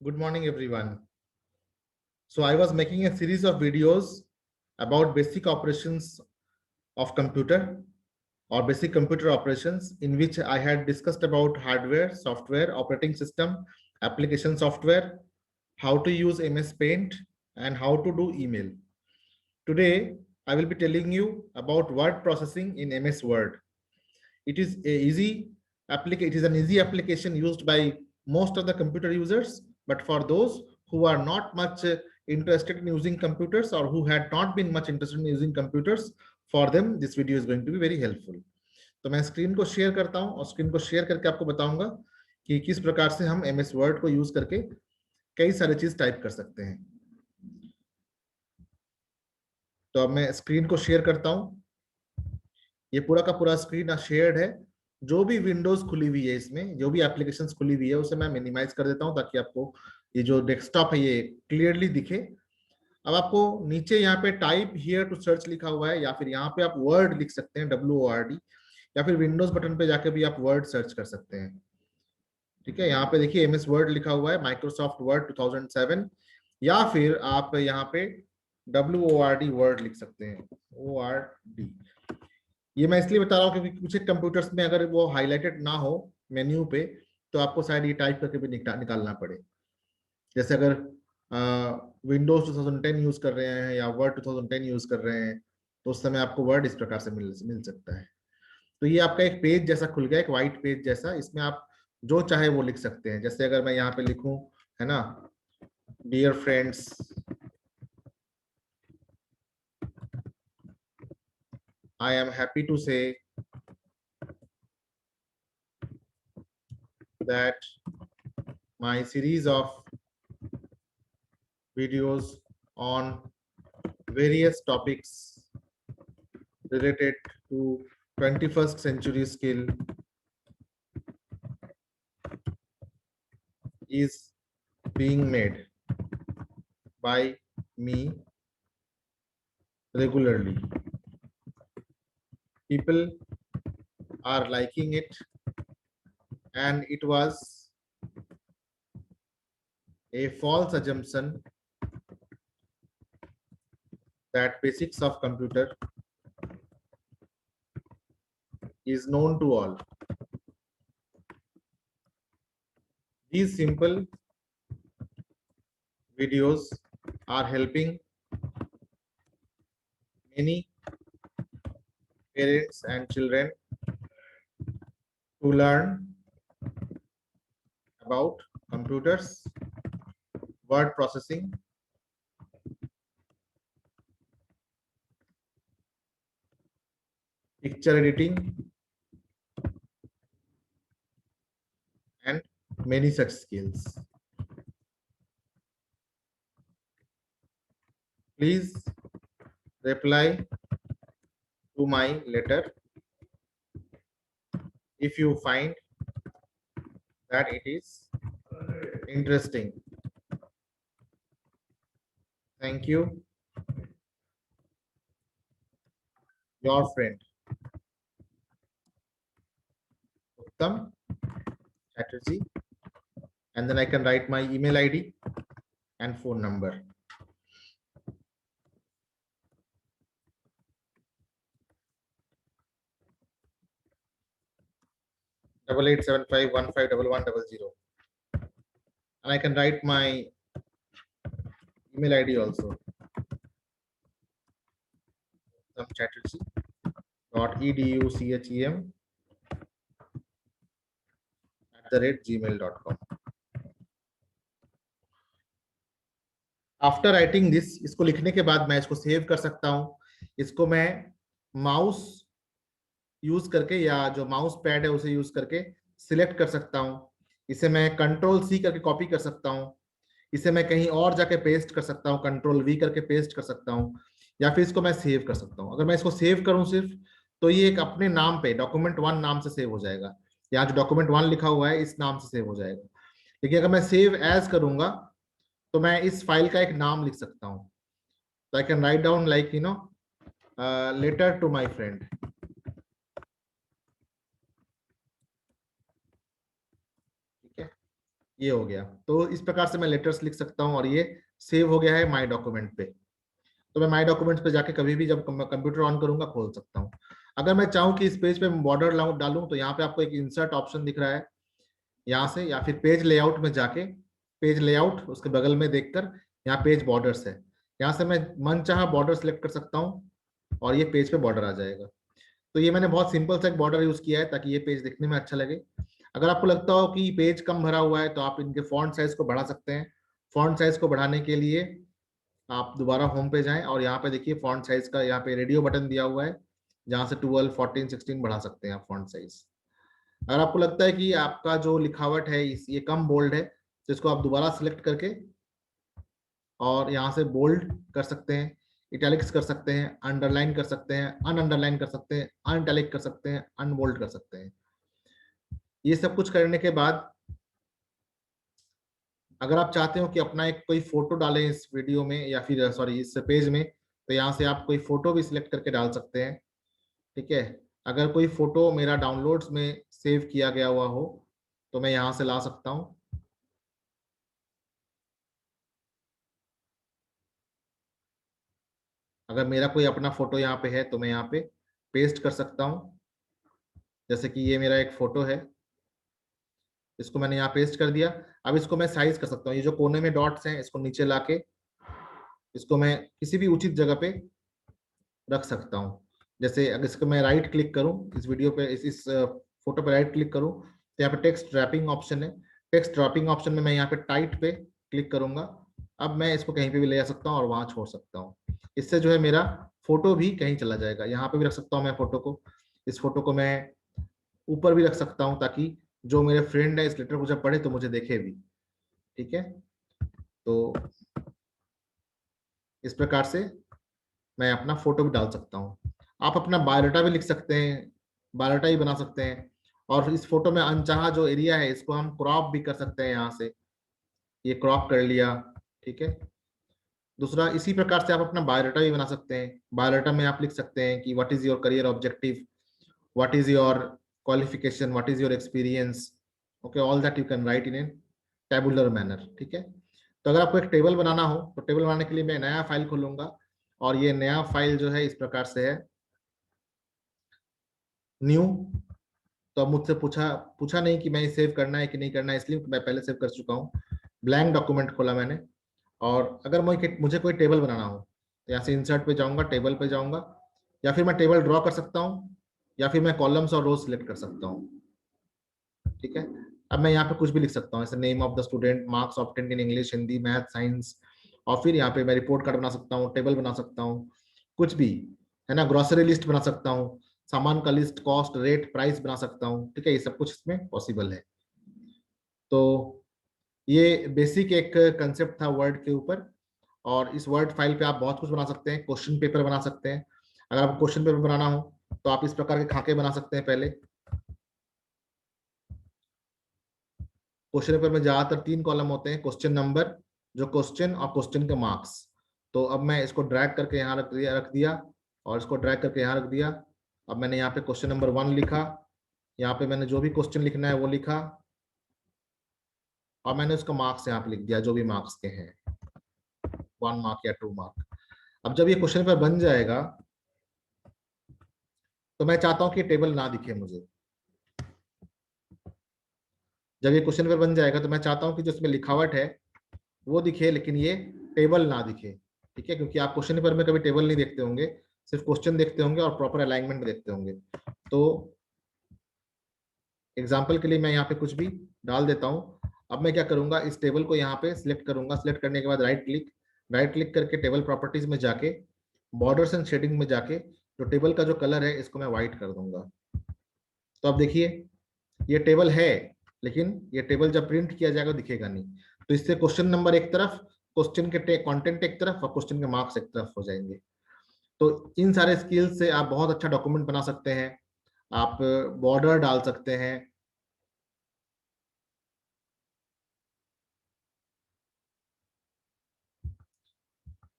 Good morning, everyone. So I was making a series of videos about basic operations of computer or basic computer operations, in which I had discussed about hardware, software, operating system, application software, how to use MS Paint, and how to do email. Today, I will be telling you about word processing in MS Word. It is it is an easy application used by most of the computer users, but for those who are not much interested in using computers or who had not been much interested in using computers, for them this video is going to be very helpful. तो मैं screen को share करता हूं और screen को share करके आपको बताऊंगा कि किस प्रकार से हम MS वर्ड को यूज करके कई सारी चीज टाइप कर सकते हैं। तो अब मैं स्क्रीन को शेयर करता हूं। ये पूरा का पूरा स्क्रीन शेयर्ड है। जो भी विंडोज खुली हुई है, इसमें जो भी एप्लीकेशंस खुली हुई है उसे मैं मिनिमाइज कर देता हूं ताकि आपको ये जो डेस्कटॉप है ये क्लियरली दिखे। अब आपको नीचे यहाँ पे टाइप हियर टू सर्च लिखा हुआ है, या फिर यहाँ पे आप वर्ड लिख सकते हैं WORD, या फिर विंडोज बटन पे जाके भी आप वर्ड सर्च कर सकते हैं। ठीक है, यहाँ पे देखिए MS वर्ड लिखा हुआ है, माइक्रोसॉफ्ट वर्ड 2007, या फिर आप यहाँ पे WORD वर्ड लिख सकते हैं, ORD। ये मैं इसलिए बता रहा हूँ क्योंकि कुछ कंप्यूटर्स में अगर वो हाईलाइटेड ना हो मेन्यू पे, तो आपको शायद ये टाइप करके भी निकालना पड़े। जैसे अगर विंडोज 2010 यूज कर रहे हैं या वर्ड 2010 यूज कर रहे हैं, तो उस समय आपको वर्ड इस प्रकार से मिल सकता है। तो ये आपका एक पेज जैसा खुल गया, एक व्हाइट पेज जैसा, इसमें आप जो चाहे वो लिख सकते हैं। जैसे अगर मैं यहाँ पे लिखूं, है ना, dear friends, I am happy to say that my series of videos on various topics related to 21st century skill is being made by me regularly. People are liking it, and it was a false assumption that basics of computer is known to all. These simple videos are helping many parents and children to learn about computers, word processing, picture editing, and many such skills. Please reply to my letter if you find that it is interesting. Thank you. Your friend, Uttam Chatterjee. And then I can write my email ID and phone number. Double 8875151100. And I can write my email ID also. uttamchatterjee.educhem@gmail.com. After writing this, इसको लिखने के बाद मैं इसको save कर सकता हूं। इसको मैं माउस यूज करके या जो माउस पैड है उसे यूज करके सिलेक्ट कर सकता हूं। इसे मैं कंट्रोल C करके कॉपी कर सकता हूं। इसे मैं कहीं और जाके पेस्ट कर सकता हूं, कंट्रोल V करके पेस्ट कर सकता हूं, या फिर इसको मैं सेव कर सकता हूं। अगर मैं इसको सेव करूं सिर्फ, तो ये एक अपने नाम पे document1 नाम से सेव हो जाएगा। यहाँ जो document1 लिखा हुआ है इस नाम से सेव हो जाएगा। लेकिन अगर मैं सेव एज करूंगा तो मैं इस फाइल का एक नाम लिख सकता हूँ। तो I can write down like letter to my friend. ठीक है, ये हो गया। तो इस प्रकार से मैं लेटर्स लिख सकता हूँ और ये सेव हो गया है माई डॉक्यूमेंट पे। तो मैं माई डॉक्यूमेंट्स पे जाके कभी भी जब कंप्यूटर ऑन करूंगा खोल सकता हूँ। अगर मैं चाहूँ कि इस पेज पे बॉर्डर डालूं तो यहाँ पे आपको एक इंसर्ट ऑप्शन दिख रहा है यहाँ से, या फिर पेज लेआउट में जाके पेज लेआउट उसके बगल में देखकर यहाँ पेज बॉर्डर्स है, यहाँ से मैं मनचाहा बॉर्डर सेलेक्ट कर सकता हूँ और ये पेज पे बॉर्डर आ जाएगा। तो ये मैंने बहुत सिंपल सा एक बॉर्डर यूज किया है ताकि ये पेज दिखने में अच्छा लगे। अगर आपको लगता हो कि पेज कम भरा हुआ है तो आप इनके फॉन्ट साइज को बढ़ा सकते हैं। फॉन्ट साइज को बढ़ाने के लिए आप दोबारा होम पे जाएं और यहाँ पे देखिए फॉन्ट साइज का यहाँ पे रेडियो बटन दिया हुआ है, जहाँ से 12, 14, 16 बढ़ा सकते हैं आप फॉन्ट साइज। अगर आपको लगता है कि आपका जो लिखावट है ये कम बोल्ड है तो इसको आप दोबारा सिलेक्ट करके और यहाँ से बोल्ड कर सकते हैं, इटैलिक्स कर सकते हैं, अंडरलाइन कर सकते हैं, अनअंडरलाइन कर सकते हैं, अनइटैलिक कर सकते हैं, अनबोल्ड कर सकते हैं। ये सब कुछ करने के बाद अगर आप चाहते हो कि अपना एक कोई फोटो डालें इस वीडियो में या फिर सॉरी इस पेज में, तो यहाँ से आप कोई फोटो भी सिलेक्ट करके डाल सकते हैं। ठीक है, अगर कोई फोटो मेरा डाउनलोड्स में सेव किया गया हुआ हो तो मैं यहाँ से ला सकता हूँ। अगर मेरा कोई अपना फोटो यहाँ पे है तो मैं यहाँ पे पेस्ट कर सकता हूँ। जैसे कि ये मेरा एक फोटो है, इसको मैंने यहाँ पेस्ट कर दिया। अब इसको मैं साइज कर सकता हूँ, ये जो कोने में डॉट्स हैं इसको नीचे लाके इसको मैं किसी भी उचित जगह पे रख सकता हूँ। जैसे अगर इसको मैं राइट क्लिक करूँ इस वीडियो पे, इस फोटो पे राइट क्लिक करूँ तो यहाँ पे टेक्स्ट ड्रैपिंग ऑप्शन है। टेक्स्ट ड्रॉपिंग ऑप्शन में मैं यहाँ पे टाइट पे क्लिक करूंगा। अब मैं इसको कहीं पे भी ले जा सकता हूँ और वहां छोड़ सकता हूँ। इससे जो है मेरा फोटो भी कहीं चला जाएगा। यहाँ पे भी रख सकता हूँ मैं फोटो को, इस फोटो को मैं ऊपर भी रख सकता हूँ ताकि जो मेरे फ्रेंड है इस लेटर को जब पढ़े तो मुझे देखे भी। ठीक है, तो इस प्रकार से मैं अपना फोटो भी डाल सकता हूँ। आप अपना बायोडाटा भी लिख सकते हैं, बायोडाटा ही बना सकते हैं। और इस फोटो में अनचाहा जो एरिया है इसको हम क्रॉप भी कर सकते हैं, यहाँ से ये क्रॉप कर लिया। ठीक है, दूसरा इसी प्रकार से आप अपना बायोडाटा भी बना सकते हैं। बायोडाटा में आप लिख सकते हैं कि what is your career objective, what is your qualification, what is your experience. Okay, all that you can write in A tabular manner. ठीक है, तो अगर आपको एक टेबल बनाना हो तो टेबल बनाने के लिए मैं नया फाइल खोलूंगा और ये नया फाइल जो है इस प्रकार से है, न्यू। तो अब मुझसे पूछा पूछा नहीं कि मैं सेव करना है कि नहीं करना है, इसलिए मैं पहले सेव कर चुका हूँ। ब्लैंक डॉक्यूमेंट खोला मैंने। और अगर मुझे कोई टेबल बनाना हो तो यहाँ से इंसर्ट पे जाऊंगा, टेबल पे जाऊंगा, या फिर मैं टेबल ड्रॉ कर सकता हूँ या फिर मैं कॉलम्स और रोज सिलेक्ट कर सकता हूँ। ठीक है, अब मैं यहाँ पे कुछ भी लिख सकता हूँ, जैसे name of the student, marks obtained in English, Hindi, math, science. और फिर यहाँ पे मैं रिपोर्ट कार्ड बना सकता हूँ, टेबल बना सकता हूँ, कुछ भी है ना, ग्रोसरी लिस्ट बना सकता हूँ, सामान का लिस्ट, कॉस्ट, रेट, प्राइस बना सकता हूँ। ठीक है, ये सब कुछ इसमें पॉसिबल है। तो ये बेसिक एक कंसेप्ट था वर्ड के ऊपर। और इस वर्ड फाइल पे आप बहुत कुछ बना सकते हैं, क्वेश्चन पेपर बना सकते हैं। अगर आपको क्वेश्चन पेपर बनाना हो तो आप इस प्रकार के खाके बना सकते हैं। पहले क्वेश्चन पेपर में ज्यादातर 3 कॉलम होते हैं, क्वेश्चन नंबर, जो क्वेश्चन और क्वेश्चन के मार्क्स। तो अब मैं इसको ड्रैग करके यहाँ रख दिया और इसको ड्रैग करके यहाँ रख दिया। अब मैंने यहाँ पे क्वेश्चन नंबर 1 लिखा, यहाँ पे मैंने जो भी क्वेश्चन लिखना है वो लिखा और मैंने उसका मार्क्स यहाँ पे लिख दिया, जो भी मार्क्स के हैं, 1 मार्क या 2 मार्क। अब जब ये क्वेश्चन पेपर बन जाएगा तो मैं चाहता हूँ कि टेबल ना दिखे मुझे। जब ये क्वेश्चन पेपर बन जाएगा तो मैं चाहता हूँ कि जो इसमें लिखावट है वो दिखे लेकिन ये टेबल ना दिखे। ठीक है, क्योंकि आप क्वेश्चन पेपर में कभी टेबल नहीं देखते होंगे, सिर्फ क्वेश्चन देखते होंगे और प्रॉपर अलाइनमेंट देखते होंगे। तो एग्जाम्पल के लिए मैं यहाँ पे कुछ भी डाल देता हूँ। अब मैं क्या करूंगा, इस टेबल को यहाँ पे सिलेक्ट करूंगा, सिलेक्ट करने के बाद राइट क्लिक करके टेबल प्रॉपर्टीज में जाके बॉर्डर्स एंड शेडिंग में जाके जो टेबल का जो कलर है इसको मैं व्हाइट कर दूंगा। तो अब देखिए ये टेबल है लेकिन ये टेबल जब प्रिंट किया जाएगा दिखेगा नहीं। तो इससे क्वेश्चन नंबर एक तरफ, क्वेश्चन के कंटेंट एक तरफ और क्वेश्चन के मार्क्स एक तरफ हो जाएंगे। तो इन सारे स्किल्स से आप बहुत अच्छा डॉक्यूमेंट बना सकते हैं। आप बॉर्डर डाल सकते हैं,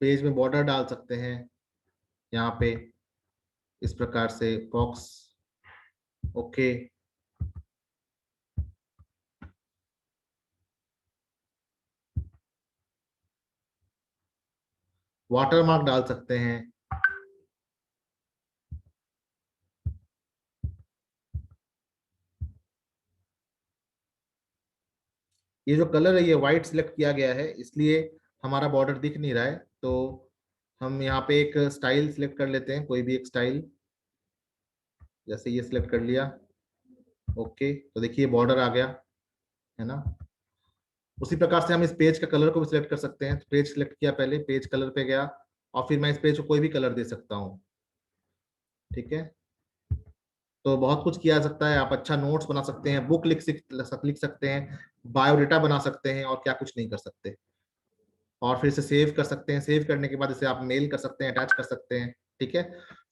पेज में बॉर्डर डाल सकते हैं, यहाँ पे इस प्रकार से बॉक्स। ओके, वाटरमार्क डाल सकते हैं। ये जो कलर है ये व्हाइट सिलेक्ट किया गया है, इसलिए हमारा बॉर्डर दिख नहीं रहा है। तो हम यहाँ पे एक स्टाइल सिलेक्ट कर लेते हैं, कोई भी एक स्टाइल, जैसे ये सिलेक्ट कर लिया। ओके, तो देखिए बॉर्डर आ गया है ना। उसी प्रकार से हम इस पेज का कलर को भी सिलेक्ट कर सकते हैं। तो पेज सिलेक्ट किया, पहले पेज कलर पे गया, और फिर मैं इस पेज को कोई भी कलर दे सकता हूँ। ठीक है, तो बहुत कुछ किया जा सकता है। आप अच्छा नोट्स बना सकते हैं, बुक लिख सकते हैं, बायोडेटा बना सकते हैं, और क्या कुछ नहीं कर सकते। और फिर इसे सेव कर सकते हैं। सेव करने के बाद इसे आप मेल कर सकते हैं, अटैच कर सकते हैं। ठीक है,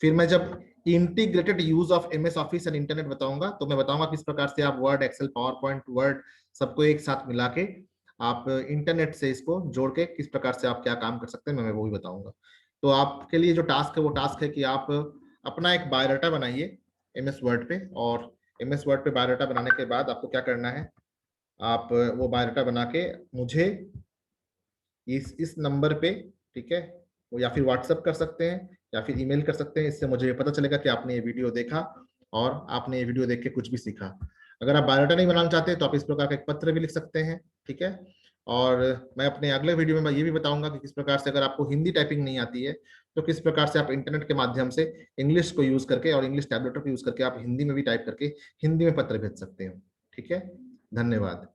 फिर मैं जब integrated use of MS office and internet बताऊंगा, तो मैं बताऊंगा किस प्रकार से आप word, excel, PowerPoint, word सबको एक साथ मिला के आप इंटरनेट से इसको जोड़ के किस प्रकार से आप क्या काम कर सकते हैं, मैं वो भी बताऊंगा। तो आपके लिए जो टास्क है वो टास्क है कि आप अपना एक बायोडाटा बनाइए एमएस वर्ड पे, और एमएस वर्ड पे बायोडाटा बनाने के बाद आपको क्या करना है, आप वो बायोडाटा बना के मुझे इस नंबर पे, ठीक है, वो या फिर व्हाट्सएप कर सकते हैं या फिर ईमेल कर सकते हैं। इससे मुझे पता चलेगा कि आपने ये वीडियो देखा और आपने ये वीडियो देख के कुछ भी सीखा। अगर आप बायोडाटा नहीं बनाना चाहते तो आप इस प्रकार का एक पत्र भी लिख सकते हैं। ठीक है, और मैं अपने अगले वीडियो में मैं ये भी बताऊंगा कि किस प्रकार से, अगर आपको हिंदी टाइपिंग नहीं आती है, तो किस प्रकार से आप इंटरनेट के माध्यम से इंग्लिश को यूज करके और इंग्लिश टैबलेटर को यूज करके आप हिंदी में भी टाइप करके हिंदी में पत्र भेज सकते हो। ठीक है, धन्यवाद।